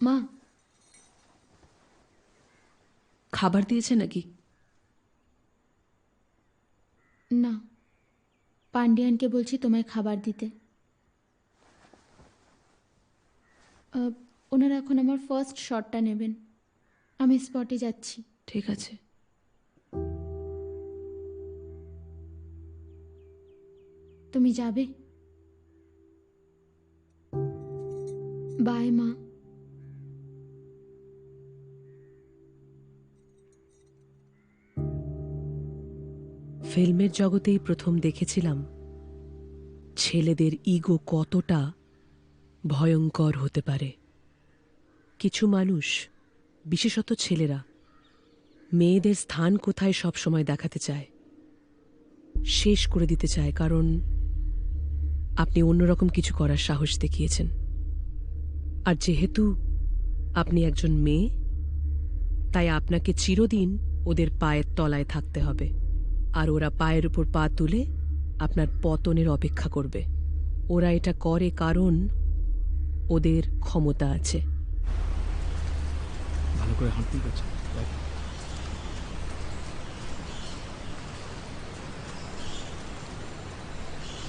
মা, খাবার দিয়েছে নাকি? না, পান্ডিয়ানকে বলছি তোমায় খাবার দিতে। ওনারা এখন আমার ফার্স্ট শটটা নেবেন, আমি স্পটে যাচ্ছি। ঠিক আছে। তুমি যাবে? বাই মা। ফিল্মের জগতেই প্রথম দেখেছিলাম ছেলেদের ইগো কতটা ভয়ঙ্কর হতে পারে। কিছু মানুষ, বিশেষত ছেলেরা, মেয়েদের স্থান কোথায় সবসময় দেখাতে চায়, শেষ করে দিতে চায়, কারণ আপনি অন্যরকম কিছু করার সাহস দেখিয়েছেন। আর যেহেতু আপনি একজন মেয়ে, তাই আপনাকে চিরদিন ওদের পায়ের তলায় থাকতে হবে, আর ওরা পায়ের উপর পা তুলে আপনার পতনের অপেক্ষা করবে। ওরা এটা করে কারণ ওদের ক্ষমতা আছে। ভালো করে হাঁটতেই পারছে।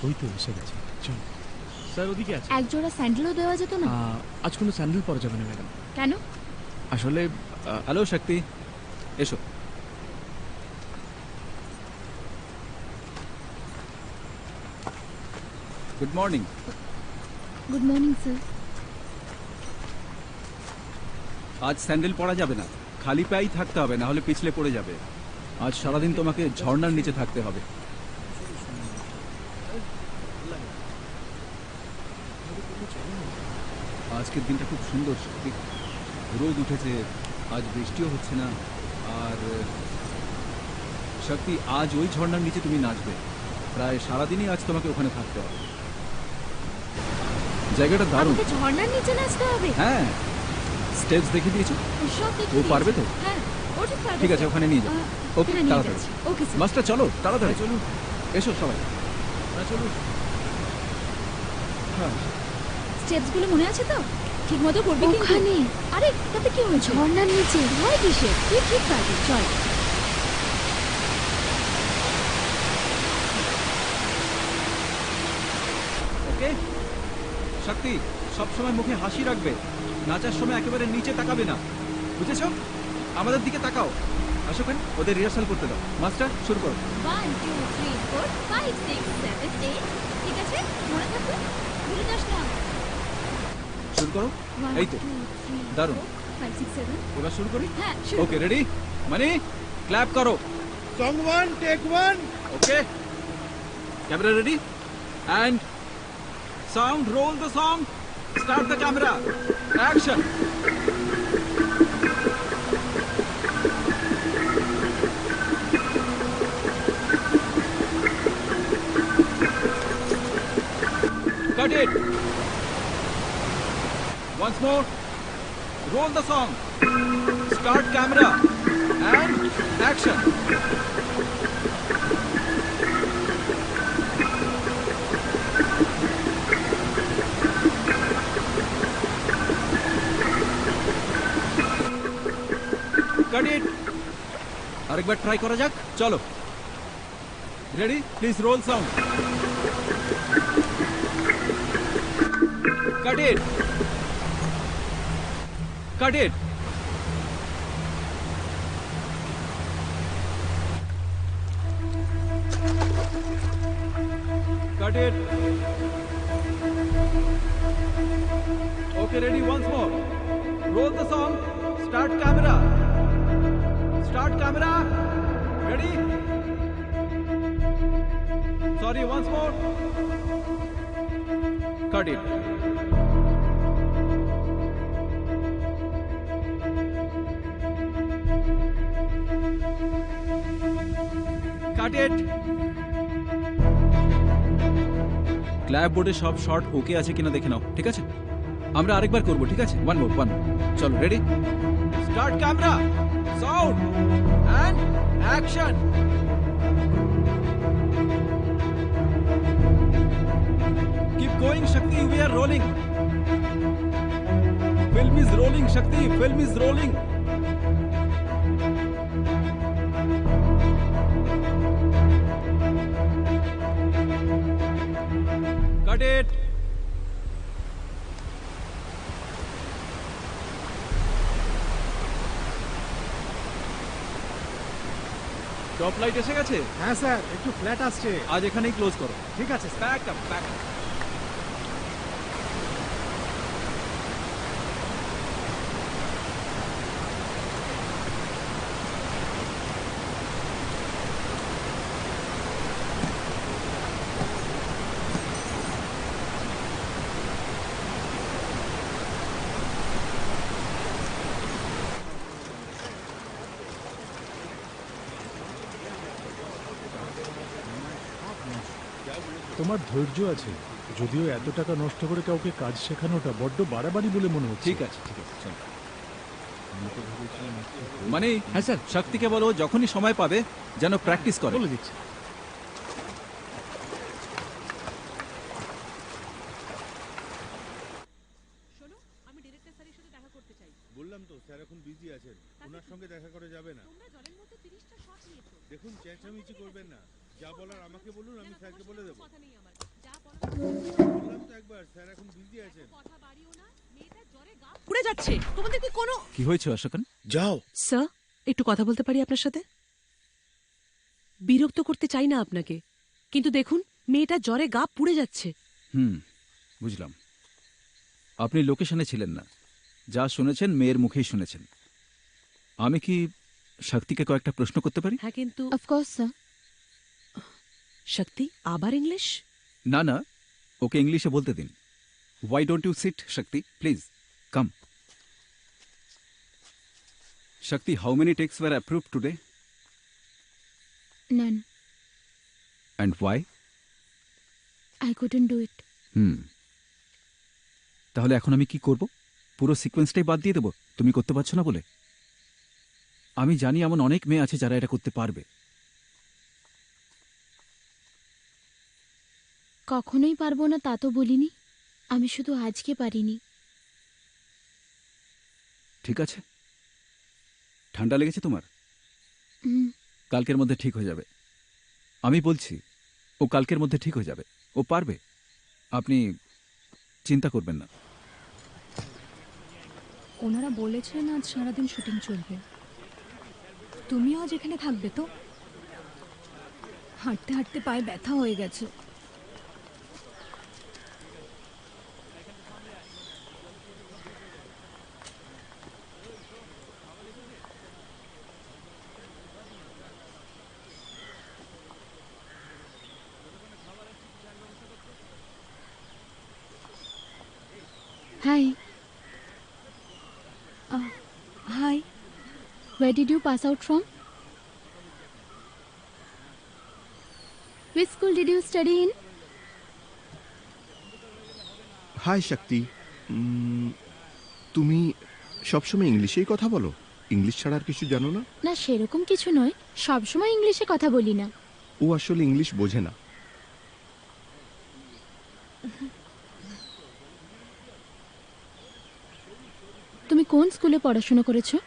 ওই তো এসে গেছে। চল স্যার, ওদিকে আছে। এক জোড়া স্যান্ডেলও দেওয়া যেত না? আজ কোনো স্যান্ডেল পরা যাবে না ম্যাডাম। কেন? আসলে হ্যালো শক্তি, এসো। Good morning. Good morning sir. আজ স্যান্ডেল পরা যাবে না, খালি পায়েই থাকতে হবে, না হলে পিছলে পড়ে যাবে। আজ সারাদিন তোমাকে ঝর্ণার নিচে থাকতে হবে। আজকের দিনটা খুব সুন্দর শক্তি, রোদ উঠেছে, আজ বৃষ্টিও হচ্ছে না। আর শক্তি, আজ ওই ঝর্ণার নিচে তুমি নাচবে, প্রায় সারাদিনই আজ তোমাকে ওখানে থাকতে হবে। জায়গাটা দারুণ। আমাকে ঝর্ণার নিচে নাচতে হবে? হ্যাঁ, স্টেপস দেখে দিয়েছো? সব দেখে ও পারবে তো? হ্যাঁ, ও ঠিক পারবে। ঠিক আছে, ওখানে নিয়ে যাও। ওকে, হ্যাঁ, নিয়ে তাড়াতাড়ি। যাচ্ছি। Okay sir. মাস্টার চলো, তাড়াতাড়ি চলুন, এসো সবাই। চলুন। হ্যাঁ, স্টেপসগুলো মনে আছে তো? ঠিক মতো করবি কিন্তু। ওখানে। আরে তাতে কি হয়েছে? ঝর্ণার নিচে। ভয় কিসের? তুই ঠিক পারবি, চল। ওকে শক্তি, সবসময় মুখে হাসি রাখবে, নাচার সময় একেবারে নিচে তাকাবে না, বুঝেছো? আমাদের দিকে তাকাও। আসো কেন, ওদের রিহার্সাল করতে দাও। মাস্টার শুরু করো। 1 2 3 4 5 6 7 8। ঠিক আছে, মনে থাকবে, ভুলে যাস না। শুরু করো। এই তো, দারুণ। 5 6 7। এবার শুরু করি। হ্যাঁ, ওকে, রেডি? মানে ক্ল্যাপ করো। Song 1, take 1. Okay, camera ready, and sound, role the song, start the camera, action. Cut it. Once more. Roll the song. Start camera. And action. Cut it. আরেকবার ট্রাই করা যাক, চলো। Ready, please roll sound. Cut it. Cut it. Cut it. Okay, ready, once more. Roll the song. Start camera. Start camera. Ready? Sorry, once more. Cut it. Cut it. Clap বোর্ডে সব shot ওকে আছে কিনা দেখে নাও, ঠিক আছে? আমরা আরেকবার করব, ঠিক আছে? One more. চলো, ready, start camera, sound and action. Keep going, Shakti. We are rolling. Film is is rolling, Shakti. Film is rolling. Cut it. Top light এসে গেছে? হ্যাঁ স্যার, একটু ফ্ল্যাট আসছে। আজ এখানেই ক্লোজ করো। ঠিক আছে sir. Pack up, pack up. তোমার ধৈর্য আছে, যদিও এত টাকা নষ্ট করে কাউকে কাজ শেখানোটা বড্ড বাড়াবাড়ি বলে মনে হচ্ছে। ঠিক আছে, ঠিক আছে, চল। মানে হ্যাঁ স্যার, শক্তিকে বলো যখনই সময় পাবে যেন প্র্যাকটিস করে। বলে দিচ্ছি। শোনো, আমি ডিরেক্টর স্যারের সাথে দেখা করতে চাই। বললাম তো স্যার এখন বিজি আছেন, ওনার সঙ্গে দেখা করা যাবে না। তোমরা জলের মধ্যে 30টা শট নিয়েছো। দেখুন চেঁচামেচি করবেন না, যা বলার আমাকে বলুন, আমি স্যারকে বলে দেবো। কথা নেই আমার। যা বললাম তো একবার, স্যার এখন বিজি আছেন। কথা বাড়িও না, মেয়েটা জ্বরে গা পুড়ে যাচ্ছে। তোমাদের কি কোনো কি হয়েছে অশোকন? যাও। স্যার, একটু কথা বলতে পারি আপনার সাথে? বিরক্ত করতে চাই না আপনাকে, কিন্তু দেখুন মেয়েটা জ্বরে গা পুড়ে যাচ্ছে। বুঝলাম। আপনি লোকেশনে ছিলেন না, যা শুনেছেন মেয়ের মুখেই শুনেছেন। আমি কি শক্তিকে কয়েকটা প্রশ্ন করতে পারি? হ্যাঁ, কিন্তু অফকোর্স স্যার। শক্তি আবার ইংলিশ? না না, ওকে ইংলিশে বলতে দিন। Why don't you sit, Shakti, please come. Shakti, how many texts were approved today none. And why? I couldn't do it. তাহলে এখন আমি কি করব? পুরো সিকোয়েন্সটাই বাদ দিয়ে দেবো তুমি করতে পারছো না বলে? আমি জানি এমন অনেক মেয়ে আছে যারা এটা করতে পারবে। কখনোই পারবো না তা তো বলিনি, আমি শুধু আজকে পারিনি। ঠিক আছে, ঠান্ডা লেগেছে তোমার? হুম, কালকের মধ্যে ঠিক হয়ে যাবে। আমি বলছি, ও কালকের মধ্যে ঠিক হয়ে যাবে, ও পারবে। আপনি চিন্তা করবেন না। ওনারা বলেছেন আজ সারাদিন শুটিং চলবে। তুমিও আজ এখানে থাকবে তো? হাঁটতে হাঁটতে পায়ে ব্যথা হয়ে গেছে। Hi. Hi. Where did you pass out from? Which school did you study in? Hi Shakti, তুমি সবসময় ইংলিশেই কথা বলো? ইংলিশ ছাড়া আর কিছু জানো না? না, সেরকম কিছু নয়, সবসময় ইংলিশে কথা বলি না। ও আসলে ইংলিশ বোঝে না। তুমি কোন স্কুলে পড়াশোনা করেছো?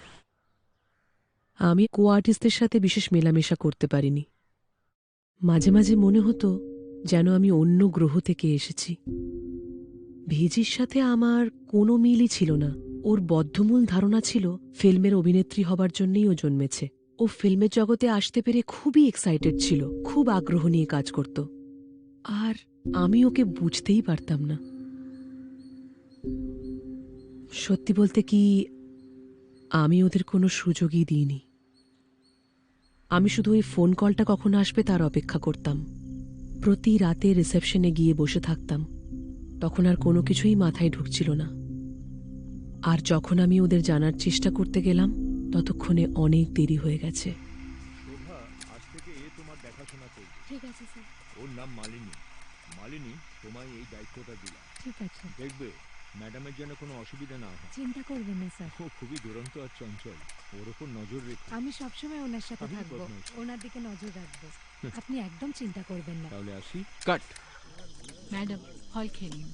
আমি কো আর্টিস্টদের সাথে বিশেষ মেলামেশা করতে পারিনি। মাঝে মাঝে মনে হতো যেন আমি অন্য গ্রহ থেকে এসেছি। ভিজির সাথে আমার কোনো মিলই ছিল না। ওর বদ্ধমূল ধারণা ছিল ফিল্মের অভিনেত্রী হবার জন্যই ও জন্মেছে। ও ফিল্মের জগতে আসতে পেরে খুবই এক্সাইটেড ছিল, খুব আগ্রহ নিয়ে কাজ করত। আর আমি ওকে বুঝতেই পারতাম না। সত্যি বলতে কি, আমি ওদের কোনো সুযোগই দিইনি। আমি শুধু ওই ফোন কলটা কখন আসবে তার অপেক্ষা করতাম। প্রতি রাতে রিসেপশনে গিয়ে বসে থাকতাম। তখন আর কোনো কিছুই মাথায় ঢুকছিল না। আর যখন আমি ওদের জানার চেষ্টা করতে গেলাম, ততক্ষণে অনেক দেরি হয়ে গেছে। শোভা, আজ থেকে এ তোমার দেখাশোনা করবে। ঠিক আছে স্যার। ওর নাম মালিনী। মালিনী, তোমায় এই দায়িত্বটা দিলাম। ঠিক আছে, দেখবে ম্যাডামের যেন কোনো অসুবিধা না হয়। চিন্তা করবেন না স্যার। ও খুবই দুরন্ত আর চঞ্চল, ওর ওপর নজর রেখো। আমি সবসময় ওনার সাথে আমি থাকবো, বদমাইশ। ওনার দিকে নজর রাখবো। আপনি একদম চিন্তা করবেন না। তাহলে আসি। কাট। ম্যাডাম, হল খেয়ে নিন।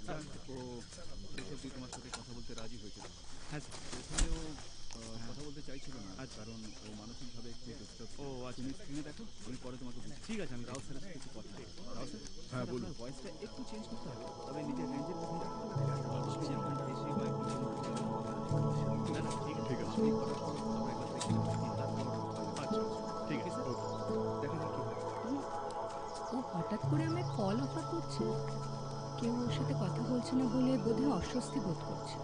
সত্যি তোমার সাথে কথা বলতে রাজি হয়েছিল। হ্যাঁ স্যার, প্রথমে ও কথা বলতে চাইছিল না, কারণ ও মানসিকভাবে একটু ডিস্টার্ব। ও আচ্ছা, তুমি স্ক্রিনে দেখো, আমি পরে তোমাকে বলছি। ঠিক আছে, আমি রাও স্যারের সাথে কিছু কথা বলবো। রাও স্যার, হ্যাঁ, বলুন। আপনার ভয়েসটা একটু চেঞ্জ করতে হবে, তবে নিজের রেঞ্জের মধ্যে রাখতে হবে। আপনি যেমন বেশি বা একটু কম করতে হবে। না না, ঠিক আছে, আপনি করার পর আমরা একবার দেখে নেবো, তারপর আচ্ছা ঠিক আছে স্যার, দেখা যাক কি হয়। ও হঠাৎ করে আমায় কল অফার করছে। কেউ ওর সাথে কথা বলছে না বলে বোধহয় অস্বস্তি বোধ করছে।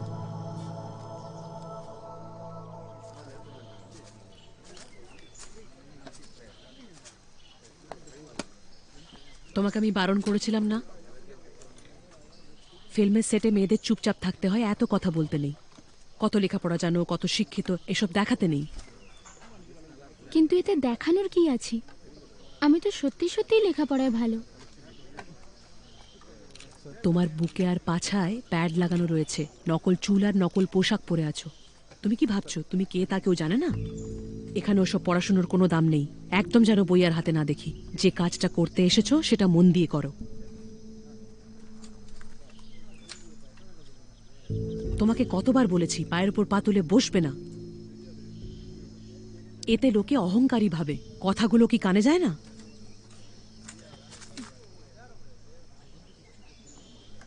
তোমাকে আমি বারণ করেছিলাম না? ফিল্মের সেটে মেয়েদের চুপচাপ থাকতে হয়, এত কথা বলতে নেই। কত লেখাপড়া জানো, কত শিক্ষিত, এসব দেখাতে নেই। কিন্তু এতে দেখানোর কি আছে? আমি তো সত্যি সত্যিই লেখাপড়ায় ভালো। তোমার বুকে আর পাছায় প্যাড লাগানো রয়েছে, নকল চুল আর নকল পোশাক পরে আছো। তুমি কি ভাবছো তুমি কে তা কেউ জানে না? এখানে ওসব পড়াশুনোর কোনো দাম নেই। একদম যেন বই আর হাতে না দেখি। যে কাজটা করতে এসেছো সেটা মন দিয়ে করো। তোমাকে কতবার বলেছি পায়ের উপর পা তুলে বসবে না। এতে লোকে অহংকারী ভাবে। কথাগুলো কি কানে যায় না?